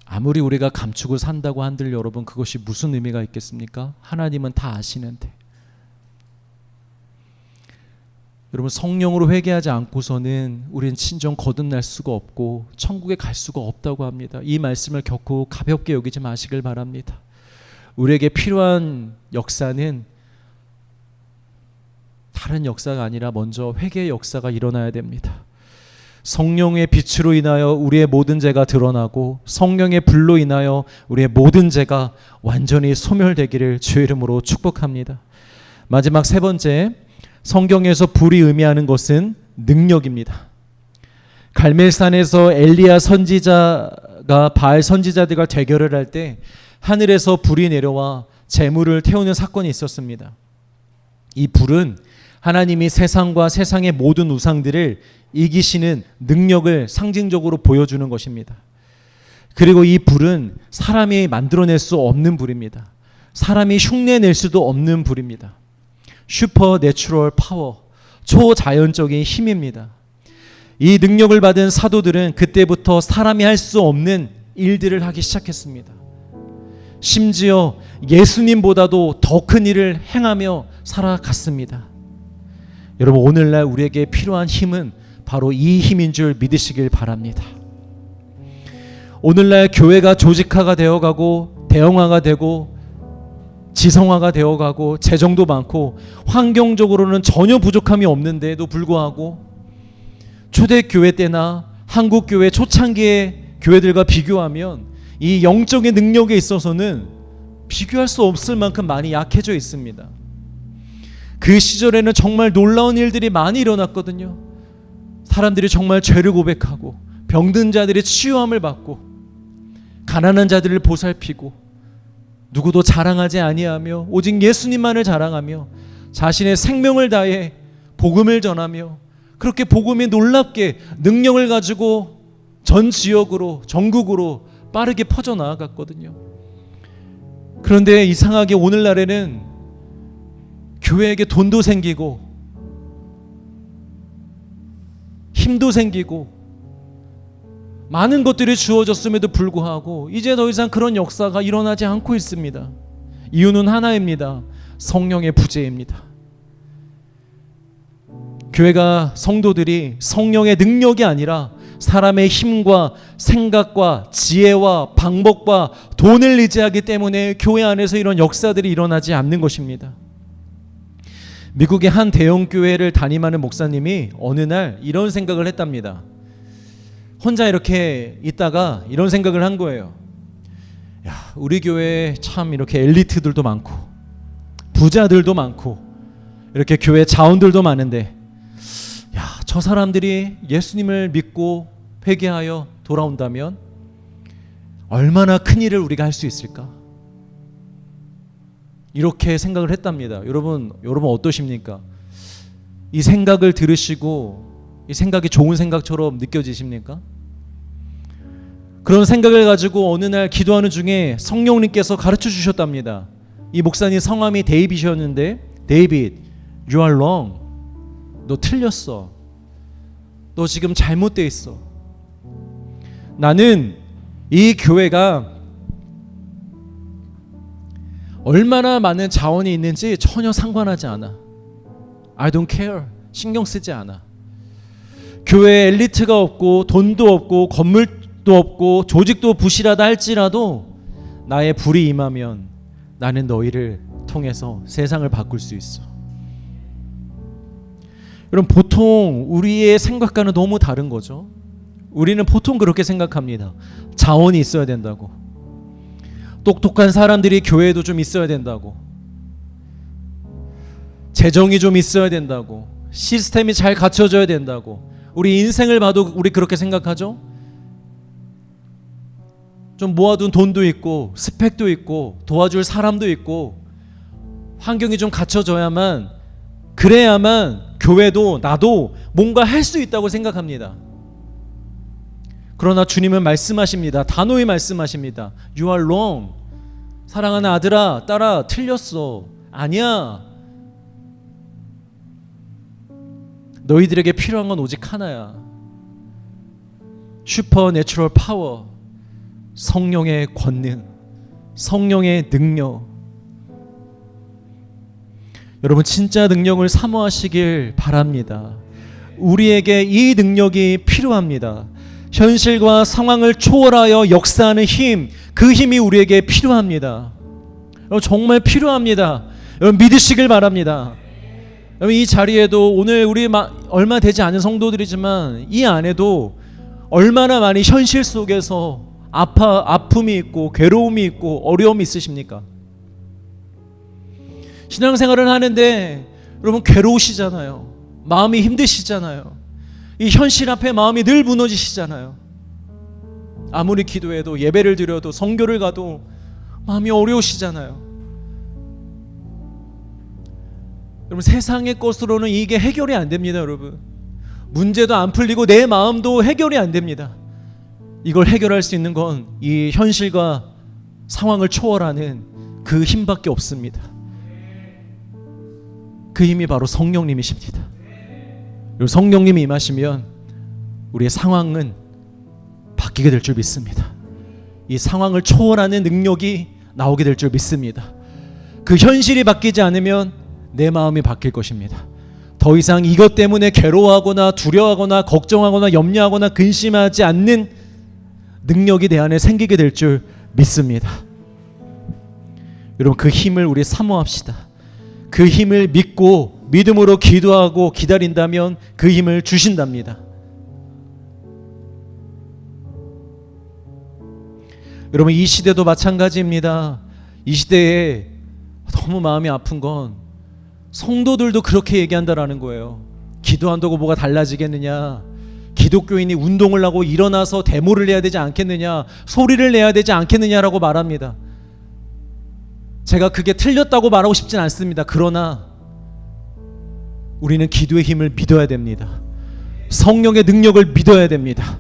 아무리 우리가 감추고 산다고 한들 여러분, 그것이 무슨 의미가 있겠습니까? 하나님은 다 아시는데. 여러분, 성령으로 회개하지 않고서는 우리는 진정 거듭날 수가 없고 천국에 갈 수가 없다고 합니다. 이 말씀을 결코 가볍게 여기지 마시길 바랍니다. 우리에게 필요한 역사는 다른 역사가 아니라 먼저 회개의 역사가 일어나야 됩니다. 성령의 빛으로 인하여 우리의 모든 죄가 드러나고 성령의 불로 인하여 우리의 모든 죄가 완전히 소멸되기를 주의 이름으로 축복합니다. 마지막 세 번째, 성경에서 불이 의미하는 것은 능력입니다. 갈멜산에서 엘리야 선지자가 바알 선지자들과 대결을 할 때 하늘에서 불이 내려와 재물을 태우는 사건이 있었습니다. 이 불은 하나님이 세상과 세상의 모든 우상들을 이기시는 능력을 상징적으로 보여주는 것입니다. 그리고 이 불은 사람이 만들어낼 수 없는 불입니다. 사람이 흉내낼 수도 없는 불입니다. 슈퍼내추럴 파워, 초자연적인 힘입니다. 이 능력을 받은 사도들은 그때부터 사람이 할 수 없는 일들을 하기 시작했습니다. 심지어 예수님보다도 더 큰 일을 행하며 살아갔습니다. 여러분, 오늘날 우리에게 필요한 힘은 바로 이 힘인 줄 믿으시길 바랍니다. 오늘날 교회가 조직화가 되어가고 대형화가 되고 지성화가 되어가고 재정도 많고 환경적으로는 전혀 부족함이 없는데도 불구하고 초대교회 때나 한국교회 초창기의 교회들과 비교하면 이 영적인 능력에 있어서는 비교할 수 없을 만큼 많이 약해져 있습니다. 그 시절에는 정말 놀라운 일들이 많이 일어났거든요. 사람들이 정말 죄를 고백하고 병든 자들이 치유함을 받고 가난한 자들을 보살피고 누구도 자랑하지 아니하며 오직 예수님만을 자랑하며 자신의 생명을 다해 복음을 전하며 그렇게 복음이 놀랍게 능력을 가지고 전 지역으로 전국으로 빠르게 퍼져나갔거든요. 그런데 이상하게 오늘날에는 교회에게 돈도 생기고 힘도 생기고 많은 것들이 주어졌음에도 불구하고 이제 더 이상 그런 역사가 일어나지 않고 있습니다. 이유는 하나입니다. 성령의 부재입니다. 교회가 성도들이 성령의 능력이 아니라 사람의 힘과 생각과 지혜와 방법과 돈을 의지하기 때문에 교회 안에서 이런 역사들이 일어나지 않는 것입니다. 미국의 한 대형 교회를 담임하는 목사님이 어느 날 이런 생각을 했답니다. 혼자 이렇게 있다가 이런 생각을 한 거예요. 야, 우리 교회에 참 이렇게 엘리트들도 많고 부자들도 많고 이렇게 교회 자원들도 많은데 야, 저 사람들이 예수님을 믿고 회개하여 돌아온다면 얼마나 큰 일을 우리가 할 수 있을까? 이렇게 생각을 했답니다. 여러분 어떠십니까? 이 생각을 들으시고 이 생각이 좋은 생각처럼 느껴지십니까? 그런 생각을 가지고 어느 날 기도하는 중에 성령님께서 가르쳐 주셨답니다. 이 목사님 성함이 데이빗이었는데, 데이빗, you are wrong. 너 틀렸어. 너 지금 잘못돼 있어. 나는 이 교회가 얼마나 많은 자원이 있는지 전혀 상관하지 않아. I don't care. 신경 쓰지 않아. 교회에 엘리트가 없고 돈도 없고 건물도 없고 조직도 부실하다 할지라도 나의 불이 임하면 나는 너희를 통해서 세상을 바꿀 수 있어. 여러분, 보통 우리의 생각과는 너무 다른 거죠. 우리는 보통 그렇게 생각합니다. 자원이 있어야 된다고, 똑똑한 사람들이 교회에도 좀 있어야 된다고, 재정이 좀 있어야 된다고, 시스템이 잘 갖춰져야 된다고. 우리 인생을 봐도 우리 그렇게 생각하죠. 좀 모아둔 돈도 있고 스펙도 있고 도와줄 사람도 있고 환경이 좀 갖춰져야만, 그래야만 교회도 나도 뭔가 할 수 있다고 생각합니다. 그러나 주님은 말씀하십니다. 단호히 말씀하십니다. You are wrong. 사랑하는 아들아, 딸아, 틀렸어. 아니야. 너희들에게 필요한 건 오직 하나야. 슈퍼내추럴 파워, 성령의 권능, 성령의 능력. 여러분, 진짜 능력을 사모하시길 바랍니다. 우리에게 이 능력이 필요합니다. 현실과 상황을 초월하여 역사하는 힘, 그 힘이 우리에게 필요합니다. 여러분, 정말 필요합니다. 여러분, 믿으시길 바랍니다. 여러분, 이 자리에도 오늘 우리 얼마 되지 않은 성도들이지만 이 안에도 얼마나 많이 현실 속에서 아픔이 있고 괴로움이 있고 어려움이 있으십니까? 신앙생활을 하는데 여러분 괴로우시잖아요. 마음이 힘드시잖아요. 이 현실 앞에 마음이 늘 무너지시잖아요. 아무리 기도해도, 예배를 드려도, 선교를 가도 마음이 어려우시잖아요. 여러분, 세상의 것으로는 이게 해결이 안 됩니다. 여러분, 문제도 안 풀리고 내 마음도 해결이 안 됩니다. 이걸 해결할 수 있는 건 이 현실과 상황을 초월하는 그 힘밖에 없습니다. 그 힘이 바로 성령님이십니다. 성령님이 임하시면 우리의 상황은 바뀌게 될 줄 믿습니다. 이 상황을 초월하는 능력이 나오게 될 줄 믿습니다. 그 현실이 바뀌지 않으면 내 마음이 바뀔 것입니다. 더 이상 이것 때문에 괴로워하거나 두려워하거나 걱정하거나 염려하거나 근심하지 않는 능력이 내 안에 생기게 될 줄 믿습니다. 여러분, 그 힘을 우리 사모합시다. 그 힘을 믿고 믿음으로 기도하고 기다린다면 그 힘을 주신답니다. 여러분, 이 시대도 마찬가지입니다. 이 시대에 너무 마음이 아픈 건 성도들도 그렇게 얘기한다라는 거예요. 기도한다고 뭐가 달라지겠느냐, 기독교인이 운동을 하고 일어나서 데모를 해야 되지 않겠느냐, 소리를 내야 되지 않겠느냐라고 말합니다. 제가 그게 틀렸다고 말하고 싶진 않습니다. 그러나 우리는 기도의 힘을 믿어야 됩니다. 성령의 능력을 믿어야 됩니다.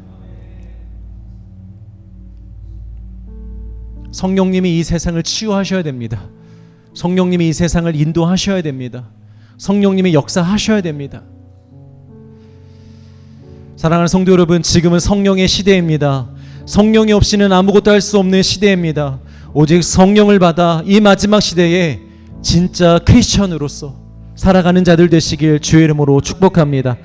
성령님이 이 세상을 치유하셔야 됩니다. 성령님이 이 세상을 인도하셔야 됩니다. 성령님이 역사하셔야 됩니다. 사랑하는 성도 여러분, 지금은 성령의 시대입니다. 성령이 없이는 아무것도 할 수 없는 시대입니다. 오직 성령을 받아 이 마지막 시대에 진짜 크리스천으로서 살아가는 자들 되시길 주의 이름으로 축복합니다.